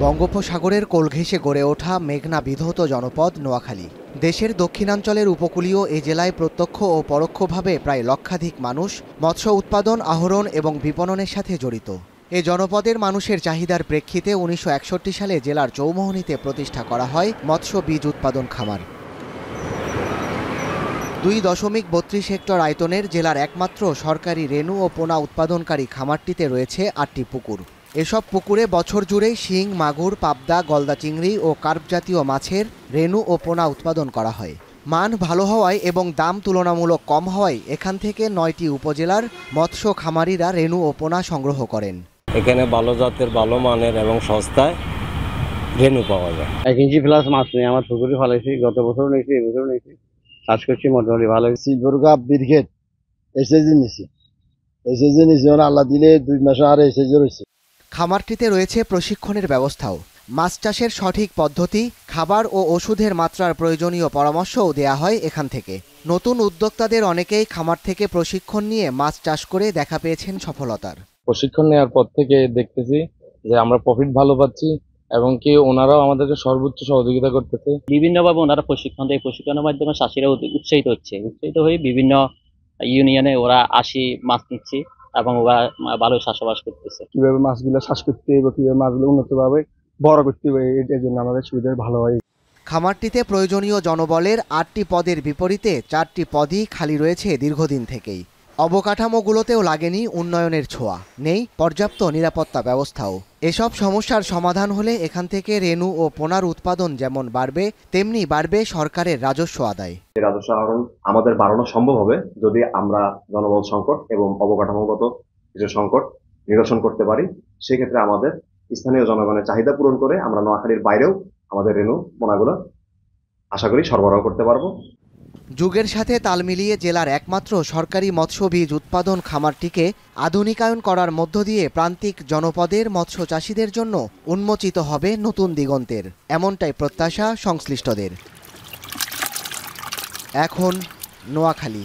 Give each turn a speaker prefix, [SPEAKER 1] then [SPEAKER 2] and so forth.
[SPEAKER 1] বঙ্গোপসাগরের কোল ঘেঁষে গড়ে ওঠা মেঘনা বিধৌত জনপদ নোয়াখালী। দেশের দক্ষিণাঞ্চলের উপকূলীয় এই জেলায় প্রত্যক্ষ ও পরোক্ষভাবে প্রায় লক্ষাধিক মানুষ মৎস্য উৎপাদন, আহরণ এবং বিপণনের সাথে জড়িত। এ জনপদের মানুষের চাহিদার প্রেক্ষিতে ১৯৬১ সালে জেলার চৌমোহনীতে প্রতিষ্ঠা করা হয় মৎস্য বীজ উৎপাদন খামার। ২.৩২ হেক্টর আয়তনের জেলার একমাত্র সরকারি রেণু ও পোনা উৎপাদনকারী খামারটিতে রয়েছে ৮টি পুকুর। এসব পুকুরে বছর জুড়েই শিং, মাগুর, পাবদা, গলদা চিংড়ি ও কার্প জাতীয় মাছের রেণু ও পোনা উৎপাদন করা হয়। মান ভালো হওয়ায় এবং দাম তুলনামূলক কম হওয়ায় এখান থেকে ৯টি উপজেলার মৎস্য খামারিরা রেণু ও পোনা সংগ্রহ করেন।
[SPEAKER 2] এখানে ভালো জাতের, ভালো মানের এবং সস্তায় রেণু পাওয়া যায়।
[SPEAKER 3] 1 ইঞ্চি প্লাস মাছ নেই আমার পুকুরে ফলাইছি, গত বছর নিয়েছি, এবছর নিয়েছি, চাষ করছি মোটামুটি ভালো।
[SPEAKER 4] সিলভরগা ব্রিগেড এসএসজি নিছি, আল্লাহ দিলে 2 মাস আর এসএসজি রয়েছে।
[SPEAKER 1] খামারটিতে রয়েছে প্রশিক্ষণের ব্যবস্থাও। মাছ চাষের সঠিক পদ্ধতি, খাবার ও ওষুধের মাত্রার প্রয়োজনীয় পরামর্শও দেয়া হয় এখান থেকে। নতুন উদ্যোক্তাদের অনেকেই খামার থেকে প্রশিক্ষণ নিয়ে মাছ চাষ করে দেখা পেয়েছেন সফলতার।
[SPEAKER 5] প্রশিক্ষণ নেওয়ার পর থেকে দেখতেছি যে আমরা প্রফিট ভালো পাচ্ছি এবং কি ওনারাও আমাদেরকে সর্বোচ্চ সহযোগিতা করতেছে।
[SPEAKER 6] বিভিন্নভাবে ওনারা প্রশিক্ষণ দেয়, প্রশিক্ষণের মাধ্যমে চাষিরা উৎসাহিত হয়ে বিভিন্ন ইউনিয়নে ওরা আসি মাছ নিচ্ছি এবং ওরা ভালো চাষাবাস করতেছে।
[SPEAKER 4] কিভাবে মাছগুলো চাষ করতে হবে, কিভাবে মাছগুলো উন্নতভাবে বড় করতে হবে, এটার জন্য আমাদের সুবিধা ভালো হয়।
[SPEAKER 1] খামারটিতে প্রয়োজনীয় জনবলের 8টি পদের বিপরীতে 4টি পদই খালি রয়েছে দীর্ঘদিন থেকেই। অবকাঠামোগুলোতেও লাগেনি উন্নয়নের ছোঁয়া, নেই পর্যাপ্ত নিরাপত্তা ব্যবস্থাও। এসব সমস্যার সমাধান হলে এখান থেকে রেণু ও পোনার উৎপাদন যেমন বাড়বে, তেমনি বাড়বে সরকারের রাজস্ব আদায়।
[SPEAKER 7] রাজস্ব আহরণ আমাদের বাড়ানো সম্ভব হবে যদি আমরা জনবল সংকট এবং অবকাঠামোগত কিছু সংকট নিরসন করতে পারি। সেক্ষেত্রে আমাদের স্থানীয় জনগণের চাহিদা পূরণ করে আমরা নোয়াখালীর বাইরেও আমাদের রেণু পোনাগুলো আশা করি সরবরাহ করতে পারবো।
[SPEAKER 1] যুগের সাথে তাল মিলিয়ে জেলার একমাত্র সরকারি মৎস্য বীজ উৎপাদন খামারটিকে আধুনিকায়ন করার মধ্য দিয়ে প্রান্তিক জনপদের মৎস্য চাষীদের জন্য উন্মোচিত হবে নতুন দিগন্তের, এমনটাই প্রত্যাশা সংশ্লিষ্টদের। এখন নোয়াখালী।